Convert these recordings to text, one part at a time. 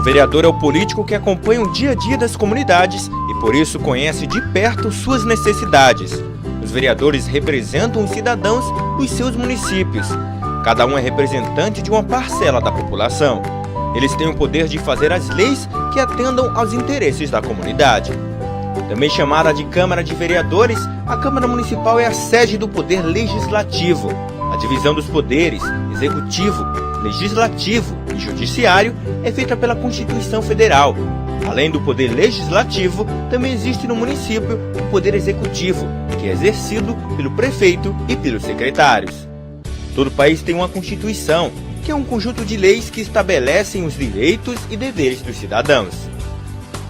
vereador é o político que acompanha o dia a dia das comunidades e por isso conhece de perto suas necessidades. Os vereadores representam os cidadãos dos seus municípios. Cada um é representante de uma parcela da população. Eles têm o poder de fazer as leis que atendam aos interesses da comunidade. Também chamada de Câmara de Vereadores, a Câmara Municipal é a sede do Poder Legislativo. A divisão dos poderes, Executivo, Legislativo e Judiciário, é feita pela Constituição Federal. Além do Poder Legislativo, também existe no município o Poder Executivo, que é exercido pelo prefeito e pelos secretários. Todo país tem uma Constituição, que é um conjunto de leis que estabelecem os direitos e deveres dos cidadãos.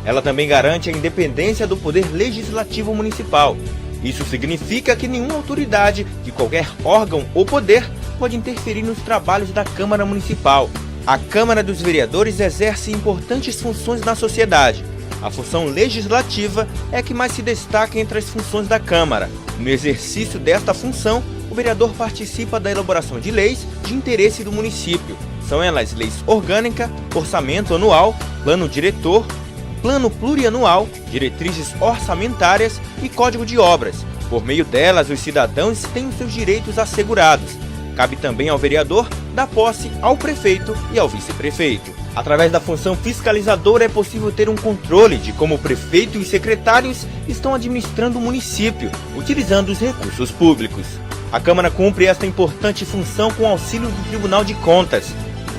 Ela também garante a independência do Poder Legislativo Municipal. Isso significa que nenhuma autoridade de qualquer órgão ou poder pode interferir nos trabalhos da Câmara Municipal. A Câmara dos Vereadores exerce importantes funções na sociedade. A função legislativa é a que mais se destaca entre as funções da Câmara. No exercício desta função, o vereador participa da elaboração de leis de interesse do município. São elas leis orgânica, orçamento anual, plano diretor, plano plurianual, diretrizes orçamentárias e código de obras. Por meio delas, os cidadãos têm os seus direitos assegurados. Cabe também ao vereador dar posse ao prefeito e ao vice-prefeito. Através da função fiscalizadora é possível ter um controle de como o prefeito e os secretários estão administrando o município, utilizando os recursos públicos. A Câmara cumpre esta importante função com auxílio do Tribunal de Contas.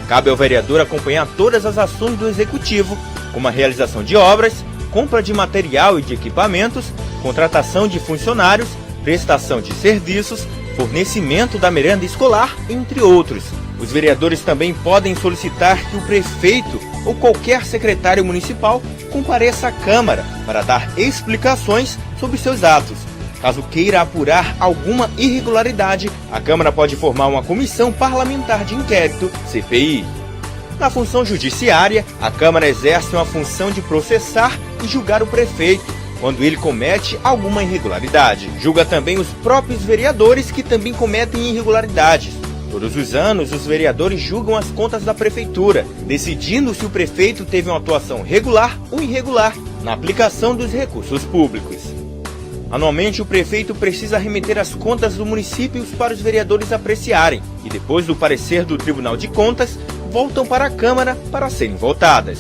Cabe ao vereador acompanhar todas as ações do Executivo, como a realização de obras, compra de material e de equipamentos, contratação de funcionários, prestação de serviços, fornecimento da merenda escolar, entre outros. Os vereadores também podem solicitar que o prefeito ou qualquer secretário municipal compareça à Câmara para dar explicações sobre seus atos. Caso queira apurar alguma irregularidade, a Câmara pode formar uma comissão parlamentar de inquérito, CPI. Na função judiciária, a Câmara exerce uma função de processar e julgar o prefeito, quando ele comete alguma irregularidade. Julga também os próprios vereadores que também cometem irregularidades. Todos os anos, os vereadores julgam as contas da prefeitura, decidindo se o prefeito teve uma atuação regular ou irregular na aplicação dos recursos públicos. Anualmente, o prefeito precisa remeter as contas do município para os vereadores apreciarem e, depois do parecer do Tribunal de Contas, voltam para a Câmara para serem votadas.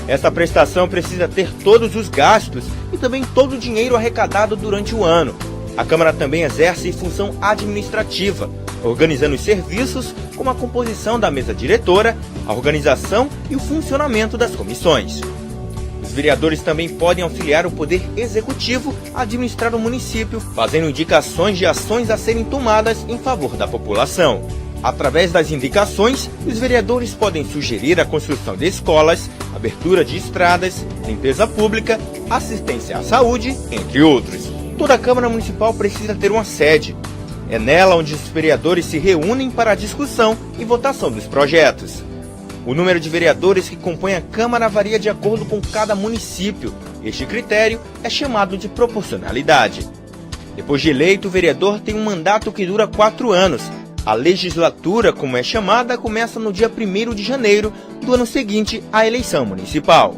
Esta prestação precisa ter todos os gastos e também todo o dinheiro arrecadado durante o ano. A Câmara também exerce função administrativa, organizando os serviços como a composição da mesa diretora, a organização e o funcionamento das comissões. Os vereadores também podem auxiliar o Poder Executivo a administrar o município, fazendo indicações de ações a serem tomadas em favor da população. Através das indicações, os vereadores podem sugerir a construção de escolas, abertura de estradas, limpeza pública, assistência à saúde, entre outros. Toda a Câmara Municipal precisa ter uma sede. É nela onde os vereadores se reúnem para a discussão e votação dos projetos. O número de vereadores que compõem a Câmara varia de acordo com cada município. Este critério é chamado de proporcionalidade. Depois de eleito, o vereador tem um mandato que dura 4 anos. A legislatura, como é chamada, começa no dia 1º de janeiro do ano seguinte à eleição municipal.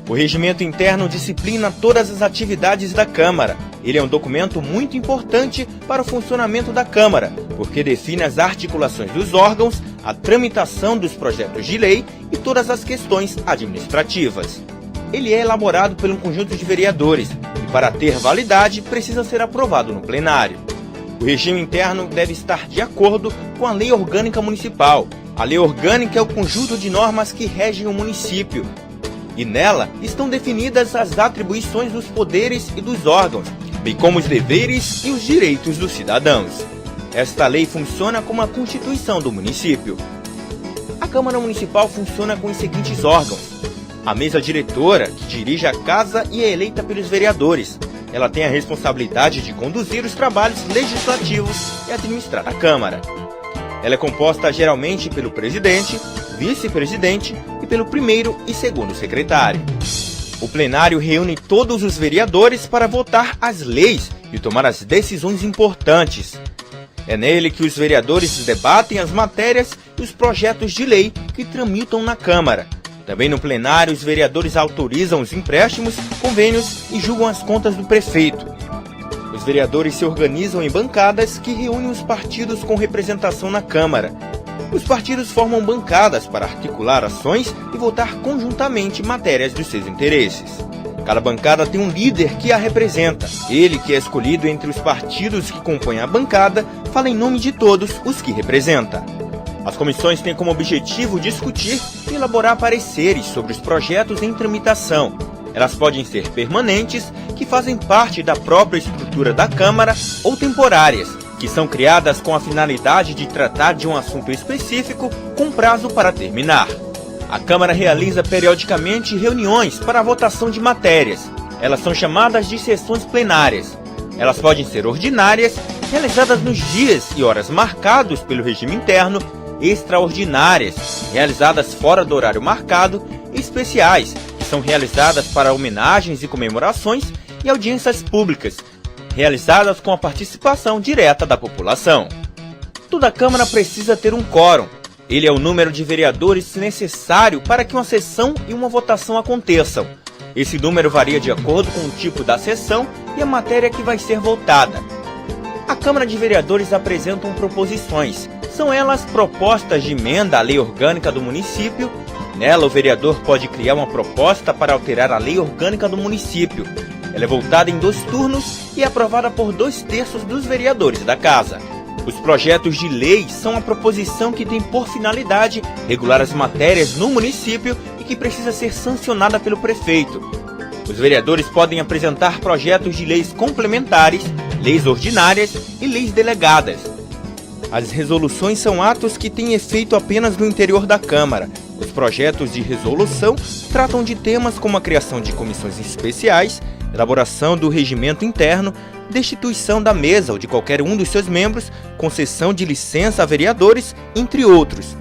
O regimento interno disciplina todas as atividades da Câmara. Ele é um documento muito importante para o funcionamento da Câmara, porque define as articulações dos órgãos, a tramitação dos projetos de lei e todas as questões administrativas. Ele é elaborado por um conjunto de vereadores e, para ter validade, precisa ser aprovado no plenário. O regime interno deve estar de acordo com a Lei Orgânica Municipal. A Lei Orgânica é o conjunto de normas que regem o município. E nela estão definidas as atribuições dos poderes e dos órgãos, bem como os deveres e os direitos dos cidadãos. Esta lei funciona como a Constituição do município. A Câmara Municipal funciona com os seguintes órgãos. A mesa diretora, que dirige a casa e é eleita pelos vereadores. Ela tem a responsabilidade de conduzir os trabalhos legislativos e administrar a Câmara. Ela é composta geralmente pelo presidente, vice-presidente e pelo primeiro e segundo secretário. O plenário reúne todos os vereadores para votar as leis e tomar as decisões importantes. É nele que os vereadores debatem as matérias e os projetos de lei que tramitam na Câmara. Também no plenário, os vereadores autorizam os empréstimos, convênios e julgam as contas do prefeito. Os vereadores se organizam em bancadas que reúnem os partidos com representação na Câmara. Os partidos formam bancadas para articular ações e votar conjuntamente matérias dos seus interesses. Cada bancada tem um líder que a representa. Ele, que é escolhido entre os partidos que compõem a bancada, fala em nome de todos os que representa. As comissões têm como objetivo discutir e elaborar pareceres sobre os projetos em tramitação. Elas podem ser permanentes, que fazem parte da própria estrutura da Câmara, ou temporárias, que são criadas com a finalidade de tratar de um assunto específico com prazo para terminar. A Câmara realiza periodicamente reuniões para a votação de matérias. Elas são chamadas de sessões plenárias. Elas podem ser ordinárias, realizadas nos dias e horas marcados pelo regime interno, extraordinárias, realizadas fora do horário marcado, e especiais, que são realizadas para homenagens e comemorações, e audiências públicas, realizadas com a participação direta da população. Toda Câmara precisa ter um quórum. Ele é o número de vereadores necessário para que uma sessão e uma votação aconteçam. Esse número varia de acordo com o tipo da sessão e a matéria que vai ser votada. A Câmara de Vereadores apresentam proposições. São elas propostas de emenda à lei orgânica do município. Nela, o vereador pode criar uma proposta para alterar a lei orgânica do município. Ela é votada em 2 turnos e é aprovada por 2/3 dos vereadores da Casa. Os projetos de lei são a proposição que tem por finalidade regular as matérias no município e que precisa ser sancionada pelo prefeito. Os vereadores podem apresentar projetos de leis complementares, leis ordinárias e leis delegadas. As resoluções são atos que têm efeito apenas no interior da Câmara. Os projetos de resolução tratam de temas como a criação de comissões especiais, elaboração do regimento interno, destituição da mesa ou de qualquer um dos seus membros, concessão de licença a vereadores, entre outros.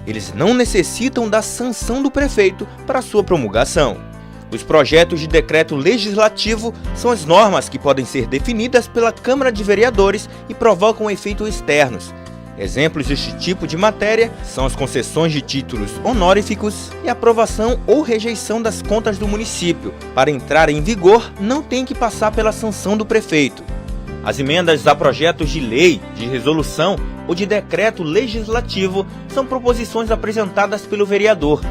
Eles não necessitam da sanção do prefeito para sua promulgação. Os projetos de decreto legislativo são as normas que podem ser definidas pela Câmara de Vereadores e provocam efeitos externos. Exemplos deste tipo de matéria são as concessões de títulos honoríficos e a aprovação ou rejeição das contas do município. Para entrar em vigor, não tem que passar pela sanção do prefeito. As emendas a projetos de lei, de resolução ou de decreto legislativo são proposições apresentadas pelo vereador,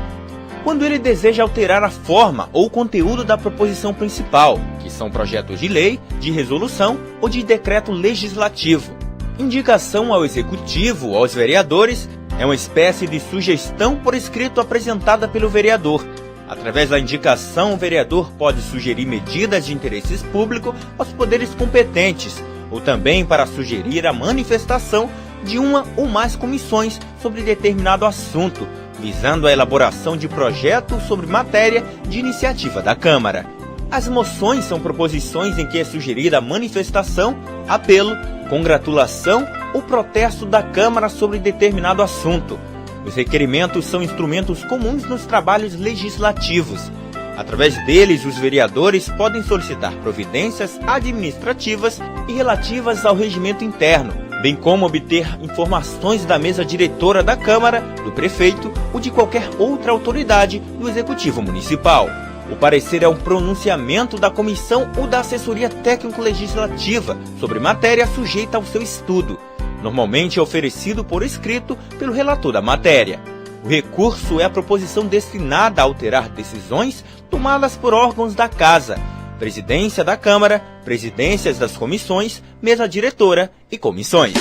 quando ele deseja alterar a forma ou conteúdo da proposição principal, que são projetos de lei, de resolução ou de decreto legislativo. Indicação ao Executivo ou aos vereadores é uma espécie de sugestão por escrito apresentada pelo vereador. Através da indicação, o vereador pode sugerir medidas de interesse público aos poderes competentes, ou também para sugerir a manifestação de uma ou mais comissões sobre determinado assunto, visando a elaboração de projeto sobre matéria de iniciativa da Câmara. As moções são proposições em que é sugerida a manifestação, apelo, congratulação ou protesto da Câmara sobre determinado assunto. Os requerimentos são instrumentos comuns nos trabalhos legislativos. Através deles, os vereadores podem solicitar providências administrativas e relativas ao regimento interno, bem como obter informações da mesa diretora da Câmara, do prefeito ou de qualquer outra autoridade do Executivo Municipal. O parecer é um pronunciamento da comissão ou da assessoria técnico-legislativa sobre matéria sujeita ao seu estudo. Normalmente é oferecido por escrito pelo relator da matéria. O recurso é a proposição destinada a alterar decisões tomadas por órgãos da Casa, Presidência da Câmara, presidências das comissões, mesa diretora e comissões.